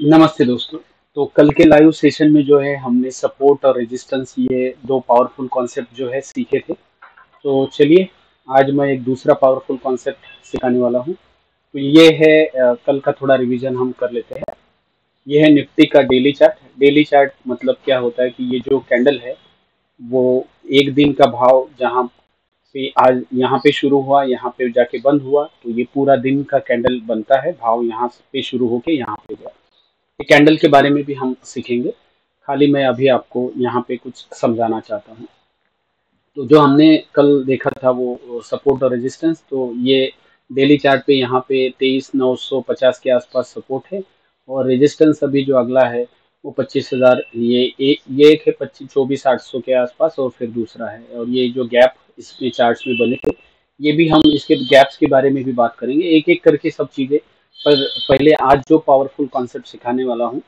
नमस्ते दोस्तों। तो कल के लाइव सेशन में जो है हमने सपोर्ट और रेजिस्टेंस ये दो पावरफुल कॉन्सेप्ट जो है सीखे थे। तो चलिए आज मैं एक दूसरा पावरफुल कॉन्सेप्ट सिखाने वाला हूँ। तो ये है कल का थोड़ा रिवीजन हम कर लेते हैं। ये है निफ्टी का डेली चार्ट। डेली चार्ट मतलब क्या होता है कि ये जो कैंडल है वो एक दिन का भाव जहाँ पे आज यहाँ पे शुरू हुआ यहाँ पे जाके बंद हुआ तो ये पूरा दिन का कैंडल बनता है। भाव यहाँ पे शुरू होके यहाँ पे गया। ये कैंडल के बारे में भी हम सीखेंगे। खाली मैं अभी आपको यहाँ पे कुछ समझाना चाहता हूँ। तो जो हमने कल देखा था वो सपोर्ट और रेजिस्टेंस, तो ये डेली चार्ट पे यहाँ पे 23,950 के आसपास सपोर्ट है। और रेजिस्टेंस अभी जो अगला है वो 25,000, ये एक है 24,800 के आसपास, और फिर दूसरा है। और ये जो गैप इसके चार्ट्स में बने थे, ये भी हम इसके गैप्स के बारे में भी बात करेंगे, एक एक करके सब चीज़ें। पर पहले आज जो पावरफुल कॉन्सेप्ट सिखाने वाला हूँ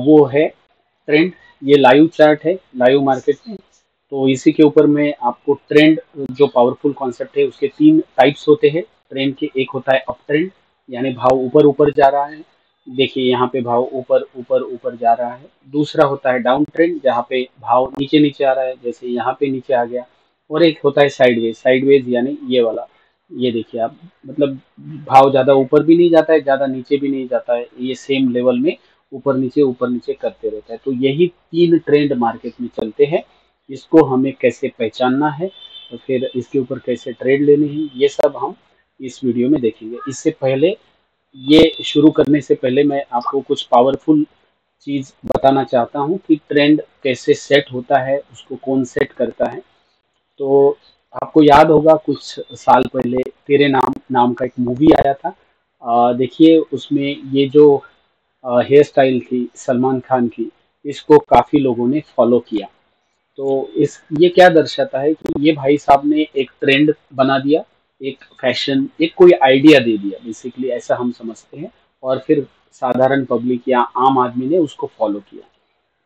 वो है ट्रेंड। ये लाइव चार्ट है, लाइव मार्केट में। तो इसी के ऊपर मैं आपको ट्रेंड, जो पावरफुल कॉन्सेप्ट है उसके तीन टाइप्स होते हैं ट्रेंड के। एक होता है अप ट्रेंड, यानी भाव ऊपर ऊपर जा रहा है। देखिए यहाँ पे भाव ऊपर ऊपर ऊपर जा रहा है। दूसरा होता है डाउन ट्रेंड, जहाँ पे भाव नीचे नीचे आ रहा है, जैसे यहाँ पे नीचे आ गया। और एक होता है साइडवेज। साइडवेज यानी ये वाला, ये देखिए आप, मतलब भाव ज़्यादा ऊपर भी नहीं जाता है, ज़्यादा नीचे भी नहीं जाता है, ये सेम लेवल में ऊपर नीचे करते रहता है। तो यही तीन ट्रेंड मार्केट में चलते हैं। इसको हमें कैसे पहचानना है और फिर इसके ऊपर कैसे ट्रेड लेने हैं, ये सब हम इस वीडियो में देखेंगे। इससे पहले, ये शुरू करने से पहले मैं आपको कुछ पावरफुल चीज़ बताना चाहता हूँ कि ट्रेंड कैसे सेट होता है, उसको कौन सेट करता है। तो आपको याद होगा कुछ साल पहले तेरे नाम नाम का एक मूवी आया था। देखिए उसमें ये जो हेयर स्टाइल थी सलमान खान की, इसको काफ़ी लोगों ने फॉलो किया। तो इस ये क्या दर्शाता है कि ये भाई साहब ने एक ट्रेंड बना दिया, एक फैशन, एक कोई आइडिया दे दिया, बेसिकली ऐसा हम समझते हैं। और फिर साधारण पब्लिक या आम आदमी ने उसको फॉलो किया।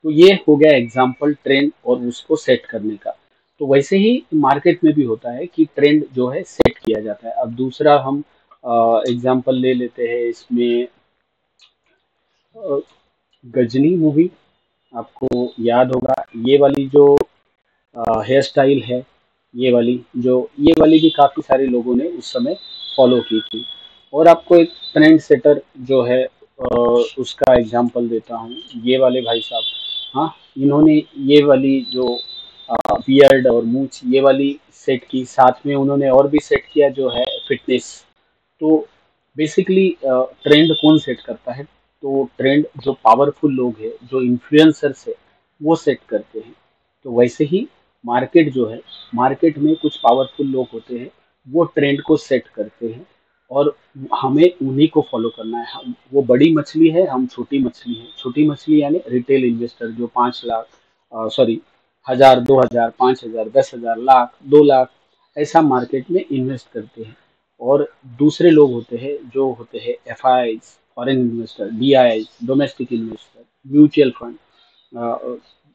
तो ये हो गया एग्जाम्पल ट्रेंड और उसको सेट करने का। तो वैसे ही मार्केट में भी होता है कि ट्रेंड जो है सेट किया जाता है। अब दूसरा हम एग्जाम्पल ले लेते हैं इसमें। अ, गजनी मूवी, आपको याद होगा ये वाली जो हेयर स्टाइल है, ये वाली भी काफ़ी सारे लोगों ने उस समय फॉलो की थी। और आपको एक ट्रेंड सेटर जो है उसका एग्जांपल देता हूँ, ये वाले भाई साहब। हाँ, इन्होंने ये वाली जो बियर्ड और मूछ ये वाली सेट की, साथ में उन्होंने और भी सेट किया जो है फिटनेस। तो बेसिकली ट्रेंड कौन सेट करता है? तो ट्रेंड जो पावरफुल लोग हैं, जो इन्फ्लुएंसर्स है, वो सेट करते हैं। तो वैसे ही मार्केट जो है, मार्केट में कुछ पावरफुल लोग होते हैं, वो ट्रेंड को सेट करते हैं। और हमें उन्हीं को फॉलो करना है। हम वो बड़ी मछली है, हम छोटी मछली है। छोटी मछली यानी रिटेल इन्वेस्टर जो 5 लाख, सॉरी, 1,000, 2,000, 5,000, 10,000, लाख, 2 लाख ऐसा मार्केट में इन्वेस्ट करते हैं। और दूसरे लोग होते हैं जो होते हैं F I, foreign investor, D I, domestic investor, mutual fund,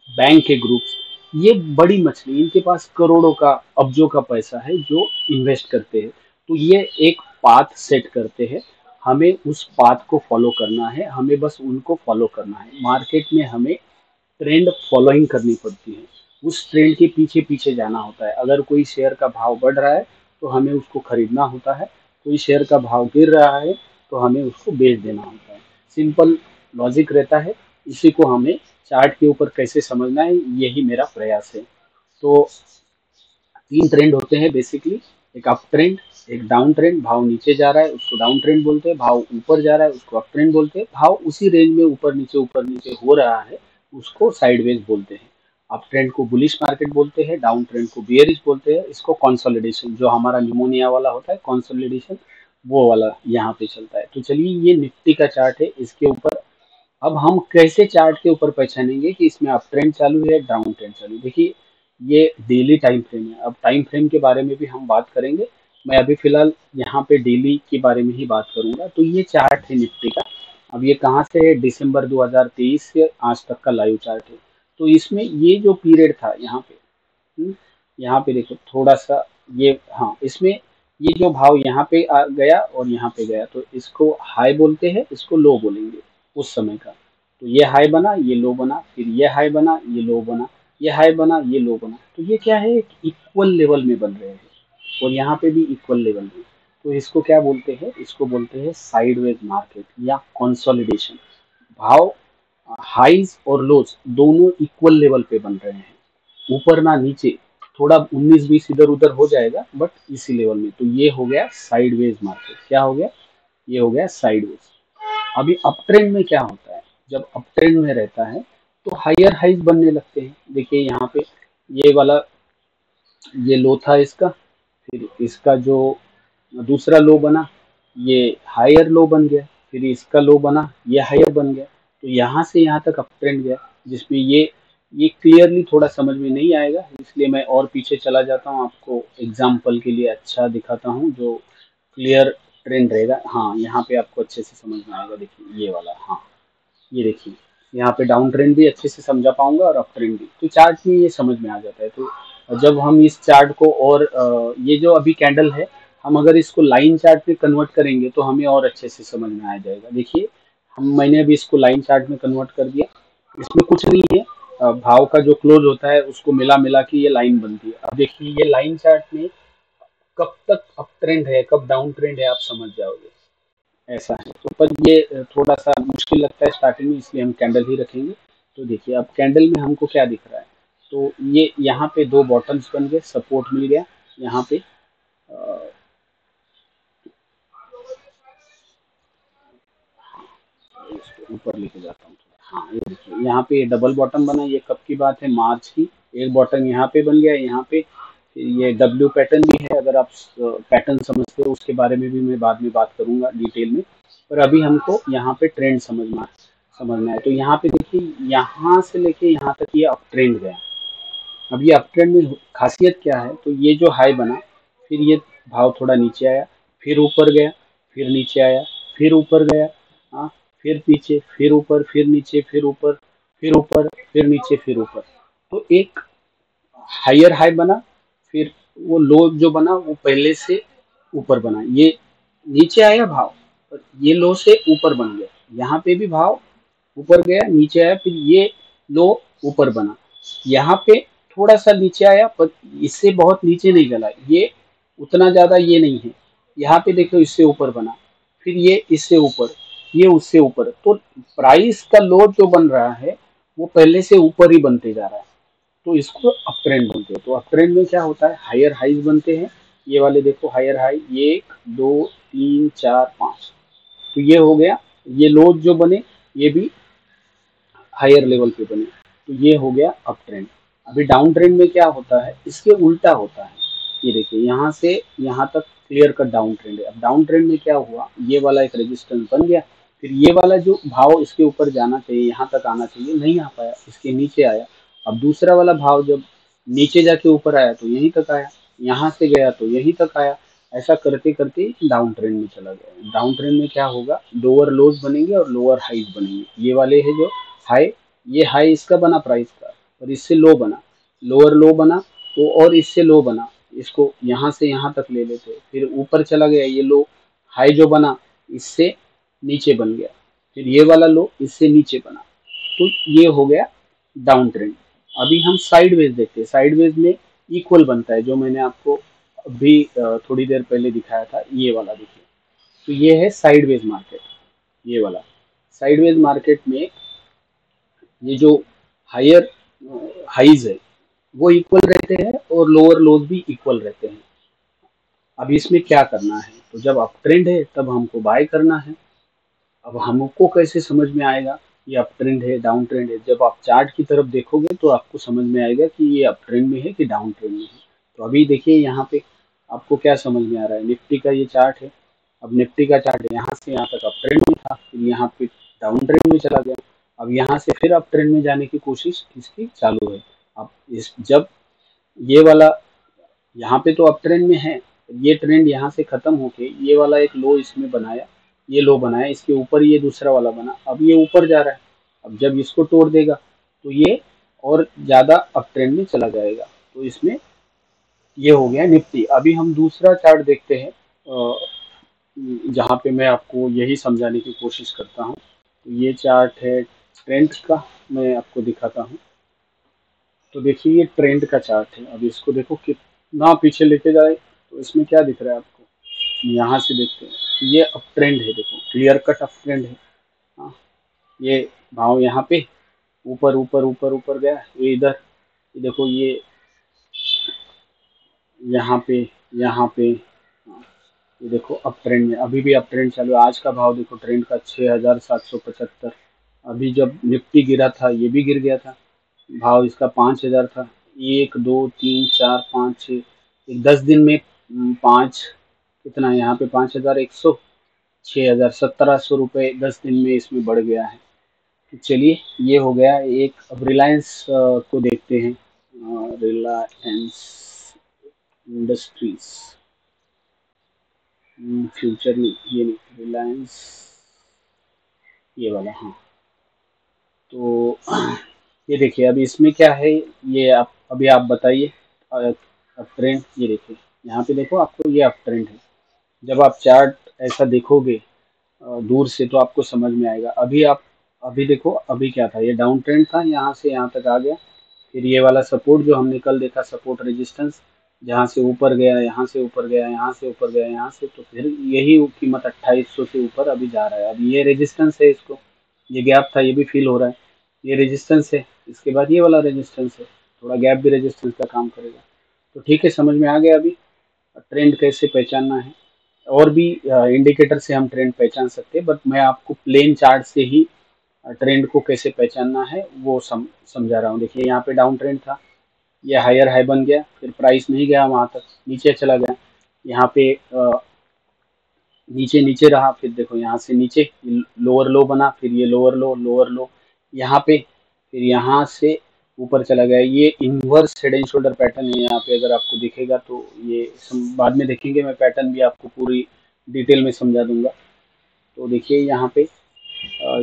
bank के ग्रुप्स। ये बड़ी मछली, इनके पास करोड़ों का, अब्जों का पैसा है जो इन्वेस्ट करते हैं। तो ये एक पाथ सेट करते हैं, हमें उस पाथ को फॉलो करना है, हमें बस उनको फॉलो करना है। मार्केट में हमें ट्रेंड फॉलोइंग करनी पड़ती है, उस ट्रेंड के पीछे पीछे जाना होता है। अगर कोई शेयर का भाव बढ़ रहा है तो हमें उसको खरीदना होता है, कोई शेयर का भाव गिर रहा है तो हमें उसको बेच देना होता है। सिंपल लॉजिक रहता है। इसी को हमें चार्ट के ऊपर कैसे समझना है, यही मेरा प्रयास है। तो तीन ट्रेंड होते हैं बेसिकली, एक अप ट्रेंड, एक डाउन ट्रेंड, भाव नीचे जा रहा है उसको डाउन ट्रेंड बोलते हैं, भाव ऊपर जा रहा है उसको अप ट्रेंड बोलते हैं, भाव उसी रेंज में ऊपर नीचे हो रहा है उसको साइडवेज बोलते हैं। अप ट्रेंड को बुलिश मार्केट बोलते हैं, डाउन ट्रेंड को बियरिश बोलते हैं, इसको कंसोलिडेशन, जो हमारा निमोनिया वाला होता है कंसोलिडेशन, वो वाला यहाँ पे चलता है। तो चलिए, ये निफ्टी का चार्ट है, इसके ऊपर अब हम कैसे चार्ट के ऊपर पहचानेंगे कि इसमें अप ट्रेंड चालू है, डाउन ट्रेंड चालू है। देखिए, ये डेली टाइम फ्रेम है। अब टाइम फ्रेम के बारे में भी हम बात करेंगे। मैं अभी फिलहाल यहाँ पे डेली के बारे में ही बात करूंगा। तो ये चार्ट है निफ्टी का। अब ये कहाँ से है? दिसंबर 2023 से आज तक का लाइव चार्ट है। तो इसमें ये जो पीरियड था यहाँ पे, यहाँ पे देखो थोड़ा सा, ये, हाँ, इसमें ये जो भाव यहाँ पे आ गया और यहाँ पे गया, तो इसको हाई बोलते हैं, इसको लो बोलेंगे उस समय का। तो ये हाई बना, ये लो बना, फिर ये हाई बना, ये लो बना, ये हाई बना, ये लो बना। तो ये क्या है, इक्वल लेवल में बन रहे हैं और यहाँ पे भी इक्वल लेवल में। तो इसको क्या बोलते हैं, इसको बोलते हैं साइडवेज मार्केट या कंसोलिडेशन। भाव हाईज और लोज दोनों इक्वल लेवल पे बन रहे हैं, ऊपर ना नीचे, थोड़ा 19-20 इधर उधर हो जाएगा बट इसी लेवल में। तो ये हो गया साइडवेज मार्केट। क्या हो गया, ये हो गया साइडवेज। अभी अप ट्रेंड में क्या होता है, जब अप ट्रेंड में रहता है तो हायर हाइज बनने लगते हैं। देखिए यहाँ पे ये वाला, ये लो था इसका, फिर इसका जो दूसरा लो बना ये हायर लो बन गया, फिर इसका लो बना ये हायर बन गया। तो यहाँ से यहाँ तक अप ट्रेंड गया, जिसमें ये क्लियरली थोड़ा समझ में नहीं आएगा, इसलिए मैं और पीछे चला जाता हूँ, आपको एग्जाम्पल के लिए अच्छा दिखाता हूँ जो क्लियर ट्रेंड रहेगा। हाँ, यहाँ पे आपको अच्छे से समझ में आएगा। देखिए ये वाला, हाँ ये देखिए यहाँ पे डाउन ट्रेंड भी अच्छे से समझा पाऊंगा और अप ट्रेंड भी, तो चार्ट में ये समझ में आ जाता है। तो जब हम इस चार्ट को और ये जो अभी कैंडल है, हम अगर इसको लाइन चार्ट में कन्वर्ट करेंगे तो हमें और अच्छे से समझ में आ जाएगा। देखिए मैंने अभी इसको लाइन चार्ट में कन्वर्ट कर दिया, इसमें कुछ नहीं है, भाव का जो क्लोज होता है उसको मिला मिला के ये लाइन बनती है। अब देखिए ये लाइन चार्ट में कब तक अप ट्रेंड है कब डाउन ट्रेंड है आप समझ जाओगे, ऐसा है। तो पर ये थोड़ा सा मुश्किल लगता है स्टार्टिंग में, इसलिए हम कैंडल ही रखेंगे। तो देखिए अब कैंडल में हमको क्या दिख रहा है, तो ये यहाँ पे दो बॉटम्स बन गए, सपोर्ट मिल गया यहाँ पे। इसको ऊपर लेके जाता हूँ थोड़ा। हाँ ये देखिए यहाँ पे डबल बॉटम बना, ये कब की बात है, मार्च की। एक बॉटम यहाँ पे बन गया, यहाँ पे ये डब्ल्यू पैटर्न भी है, अगर आप पैटर्न समझते हो उसके बारे में भी मैं बाद में बात करूंगा डिटेल में। पर अभी हमको यहाँ पे ट्रेंड समझना है। तो यहाँ पे देखिए यहाँ से लेके यहाँ तक ये अप ट्रेंड गया। अब ये अप ट्रेंड में खासियत क्या है, तो ये जो हाई बना, फिर ये भाव थोड़ा नीचे आया, फिर ऊपर गया, फिर नीचे आया, फिर ऊपर गया, हाँ फिर नीचे, फिर ऊपर, फिर नीचे, फिर ऊपर, फिर ऊपर, फिर नीचे, फिर ऊपर। तो एक हायर हाई बना, फिर वो लो जो बना वो पहले से ऊपर बना, ये नीचे आया भाव, पर ये लो से ऊपर बन गया। यहाँ पे भी भाव ऊपर गया, नीचे आया, फिर ये लो ऊपर बना, यहाँ पे थोड़ा सा नीचे आया, पर इससे बहुत नीचे नहीं चला, ये उतना ज्यादा ये नहीं है। यहाँ पे देखो इससे ऊपर बना, फिर ये इससे ऊपर, ये उससे ऊपर। तो प्राइस का लो जो बन रहा है वो पहले से ऊपर ही बनते जा रहा है, तो इसको अप ट्रेंड बोलते हैं। तो अप ट्रेंड में क्या होता है, हायर हाइज बनते हैं। ये वाले देखो हायर हाई, एक दो तीन चार पाँच, तो ये हो गया। ये लो जो बने ये भी हायर लेवल पे बने, तो ये हो गया अप ट्रेंड। अभी डाउन ट्रेंड में क्या होता है, इसके उल्टा होता है। ये देखिए यहाँ से यहाँ तक क्लियर कट डाउन ट्रेंड है। अब डाउन ट्रेंड में क्या हुआ, ये वाला एक रेजिस्टेंस बन गया, फिर ये वाला जो भाव इसके ऊपर जाना चाहिए, यहाँ तक आना चाहिए, नहीं आ पाया, इसके नीचे आया। अब दूसरा वाला भाव जब नीचे जाके ऊपर आया तो यहीं तक आया, यहाँ से गया तो यहीं तक आया। ऐसा करते करते डाउन ट्रेंड में चला गया। डाउन ट्रेंड में क्या होगा, लोअर लोज बनेंगे और लोअर हाइज बनेंगे। ये वाले है जो हाई, ये हाई इसका बना प्राइस का, और इससे लो बना, लोअर लो बना, तो और इससे लो बना, इसको यहाँ से यहाँ तक ले लेते, फिर ऊपर चला गया, ये लो हाई जो बना इससे नीचे बन गया, फिर ये वाला लो इससे नीचे बना, तो ये हो गया डाउन ट्रेंड। अभी हम साइडवेज देखते हैं, साइडवेज में इक्वल बनता है, जो मैंने आपको अभी थोड़ी देर पहले दिखाया था, ये वाला देखिए। तो ये है साइडवेज मार्केट, ये वाला साइडवेज मार्केट में ये जो हायर हाइज है वो इक्वल रहते हैं और लोअर लोज भी इक्वल रहते हैं। अब इसमें क्या करना है, तो जब अप ट्रेंड है तब हमको बाय करना है। अब हमको कैसे समझ में आएगा ये अप ट्रेंड है डाउन ट्रेंड है, जब आप चार्ट की तरफ देखोगे तो आपको समझ में आएगा कि ये अप ट्रेंड में है कि डाउन ट्रेंड में है। तो अभी देखिए यहाँ पे आपको क्या समझ में आ रहा है, निफ्टी का ये चार्ट है। अब निफ्टी का चार्ट यहाँ से यहाँ तक अप ट्रेंड में था, फिर यहाँ पे डाउन ट्रेंड में चला गया, अब यहाँ से फिर अप ट्रेंड में जाने की कोशिश इसकी चालू है। अब इस जब ये वाला यहाँ पे तो अप ट्रेंड में है, ये ट्रेंड यहाँ से खत्म होके ये वाला एक लो इसमें बनाया, ये लो बनाया, इसके ऊपर ये दूसरा वाला बना, अब ये ऊपर जा रहा है। अब जब इसको तोड़ देगा तो ये और ज़्यादा अप ट्रेंड में चला जाएगा। तो इसमें ये हो गया निफ्टी। अभी हम दूसरा चार्ट देखते हैं, जहाँ पे मैं आपको यही समझाने की कोशिश करता हूँ। तो ये चार्ट है ट्रेंड का मैं आपको दिखाता हूँ। तो देखिए ये ट्रेंड का चार्ट है। अब इसको देखो कितना पीछे लेके जाए, तो इसमें क्या दिख रहा है आपको, यहाँ से देखते हैं तो ये अप ट्रेंड है, देखो क्लियर कट अप ट्रेंड है। हाँ, ये भाव यहाँ पे ऊपर ऊपर ऊपर ऊपर गया, ये इधर, ये देखो ये यहाँ पे, यहाँ पे, हाँ, ये देखो अप ट्रेंड में, अभी भी अप ट्रेंड चालू है। आज का भाव देखो ट्रेंड का 6,775। अभी जब निफ्टी गिरा था ये भी गिर गया था, भाव इसका 5,000 था। 1 2 3 4 5 6, एक 10 दिन में पाँच, कितना है यहाँ पे, 5,100, 6,000, 1,700 रुपये 10 दिन में इसमें बढ़ गया है। तो चलिए ये हो गया एक। अब रिलायंस को देखते हैं, रिलायंस इंडस्ट्रीज, फ्यूचर नहीं, ये नहीं, रिलायंस ये वाला, हाँ। तो ये देखिए अभी इसमें क्या है, ये आप अभी आप बताइए। अप ट्रेंड, ये देखिए यहाँ पे देखो आपको ये अप ट्रेंड है। जब आप चार्ट ऐसा देखोगे दूर से तो आपको समझ में आएगा। अभी आप, अभी देखो अभी क्या था, ये डाउन ट्रेंड था, यहाँ से यहाँ तक आ गया। फिर ये वाला सपोर्ट जो हमने कल देखा, सपोर्ट रेजिस्टेंस, जहाँ से ऊपर गया, यहाँ से ऊपर गया, यहाँ से ऊपर गया, यहाँ से, तो फिर यही कीमत 2,800 से ऊपर अभी जा रहा है। अब ये रेजिस्टेंस है, इसको, ये गैप था, ये भी फील हो रहा है। ये रेजिस्टेंस है, इसके बाद ये वाला रेजिस्टेंस है, थोड़ा गैप भी रेजिस्टेंस का काम करेगा। तो ठीक है, समझ में आ गया अभी ट्रेंड कैसे पहचानना है। और भी इंडिकेटर से हम ट्रेंड पहचान सकते हैं, बट मैं आपको प्लेन चार्ट से ही ट्रेंड को कैसे पहचानना है वो समझा रहा हूँ। देखिए यहाँ पे डाउन ट्रेंड था, ये हायर हाई बन गया, फिर प्राइस नहीं गया वहां तक, नीचे चला गया। यहाँ पे नीचे नीचे रहा, फिर देखो यहाँ से नीचे लोअर लो बना, फिर ये लोअर लो, लोअर लो, यहाँ पे, फिर यहाँ से ऊपर चला गया। ये inverse head and shoulder pattern है यहाँ पे, अगर आपको दिखेगा तो ये बाद में देखेंगे, मैं पैटर्न भी आपको पूरी डिटेल में समझा दूंगा। तो देखिए यहाँ पे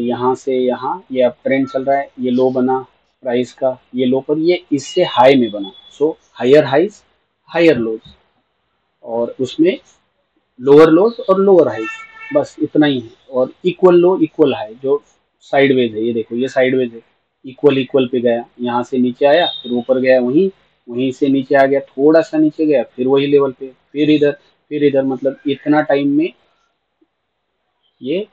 यहाँ से यहाँ ये अप ट्रेंड चल रहा है, ये लो बना प्राइस का, ये लो पर ये इससे हाई में बना। So higher highs, higher lows, और उसमें लोअर लोज और लोअर हाइज, बस इतना ही है। और इक्वल लो इक्वल हाई जो साइडवेज है, ये देखो ये साइडवेज है, इक्वल इक्वल पे गया, यहाँ से नीचे आया, फिर ऊपर गया, वहीं वहीं से नीचे आ गया, थोड़ा सा नीचे गया, फिर वही लेवल पे, फिर इधर, फिर इधर, मतलब इतना टाइम में ये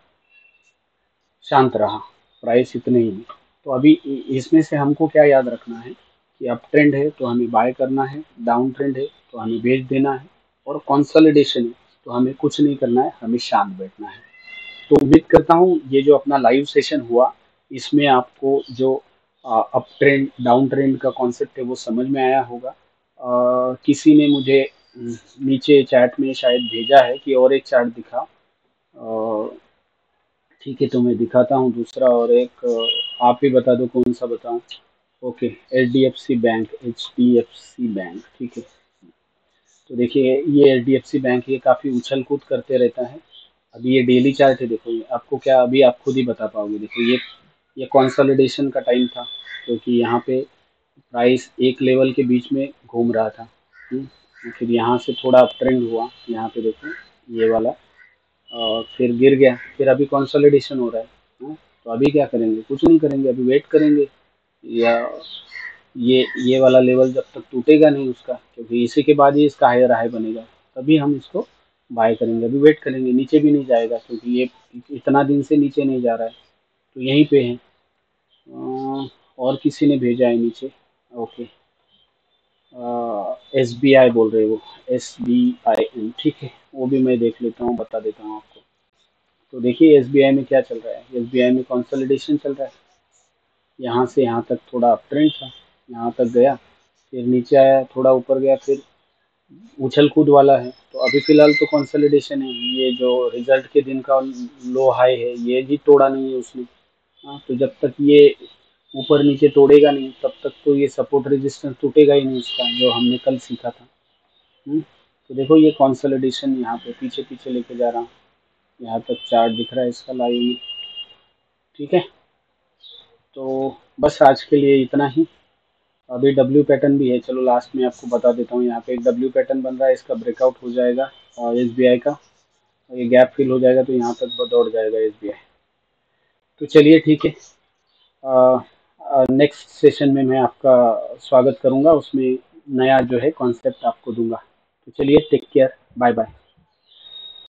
शांत रहा, प्राइस इतने ही में। तो अभी इसमें से हमको क्या याद रखना है कि अप ट्रेंड है तो हमें बाय करना है, डाउन ट्रेंड है तो हमें बेच देना है, और कंसोलिडेशन है तो हमें कुछ नहीं करना है, हमें शांत बैठना है। तो उम्मीद करता हूँ ये जो अपना लाइव सेशन हुआ, इसमें आपको जो अप ट्रेंड डाउन ट्रेंड का कॉन्सेप्ट है वो समझ में आया होगा। किसी ने मुझे नीचे चैट में शायद भेजा है कि और एक चार्ट दिखा, ठीक है तो मैं दिखाता हूँ दूसरा और एक, आप ही बता दो कौन सा बताऊँ। Okay, HDFC bank, HDFC bank, ठीक है। तो देखिए ये HDFC बैंक, ये काफ़ी उछल कूद करते रहता है। अभी ये डेली चार्ट है, देखो ये आपको क्या, अभी आप खुद ही बता पाओगे। देखो ये कंसोलिडेशन का टाइम था, क्योंकि यहाँ पे प्राइस एक लेवल के बीच में घूम रहा था। फिर यहाँ से थोड़ा अप ट्रेंड हुआ, यहाँ पे देखो ये वाला, और फिर गिर गया, फिर अभी कंसोलिडेशन हो रहा है। तो अभी क्या करेंगे, कुछ नहीं करेंगे, अभी वेट करेंगे, या ये वाला लेवल जब तक टूटेगा नहीं उसका, क्योंकि इसी के बाद ही इसका हायर हाई बनेगा, तभी हम इसको बाय करेंगे। अभी वेट करेंगे, नीचे भी नहीं जाएगा, क्योंकि ये इतना दिन से नीचे नहीं जा रहा है, तो यहीं पे है। और किसी ने भेजा है नीचे, ओके, SBI बोल रहे हो, SBIN, ठीक है, वो भी मैं देख लेता हूँ, बता देता हूँ आपको। तो देखिए SBI में क्या चल रहा है, SBI में कंसोलिडेशन चल रहा है। यहाँ से यहाँ तक थोड़ा अप ट्रेंड था, यहाँ तक गया, फिर नीचे आया, थोड़ा ऊपर गया, फिर उछल कूद वाला है। तो अभी फिलहाल तो कंसोलिडेशन है, ये जो रिजल्ट के दिन का लो हाई है ये भी तोड़ा नहीं है उसने। हाँ, तो जब तक ये ऊपर नीचे तोड़ेगा नहीं तब तक तो ये सपोर्ट रेजिस्टेंस टूटेगा ही नहीं उसका, जो हमने कल सीखा था। तो देखो ये कंसोलिडेशन यहाँ पे पीछे पीछे लेके जा रहा हूँ, यहाँ तक चार्ट दिख रहा है इसका लाइव में, ठीक है। तो बस आज के लिए इतना ही। अभी डब्ल्यू पैटर्न भी है, चलो लास्ट में आपको बता देता हूँ। यहाँ पे एक डब्ल्यू पैटर्न बन रहा है, इसका ब्रेकआउट हो जाएगा और SBI का, ये गैप फिल हो जाएगा तो यहाँ तक दौड़ जाएगा SBI। तो चलिए ठीक है, नेक्स्ट सेशन में मैं आपका स्वागत करूंगा, उसमें नया जो है कॉन्सेप्ट आपको दूंगा। तो चलिए, टेक केयर, बाय बाय।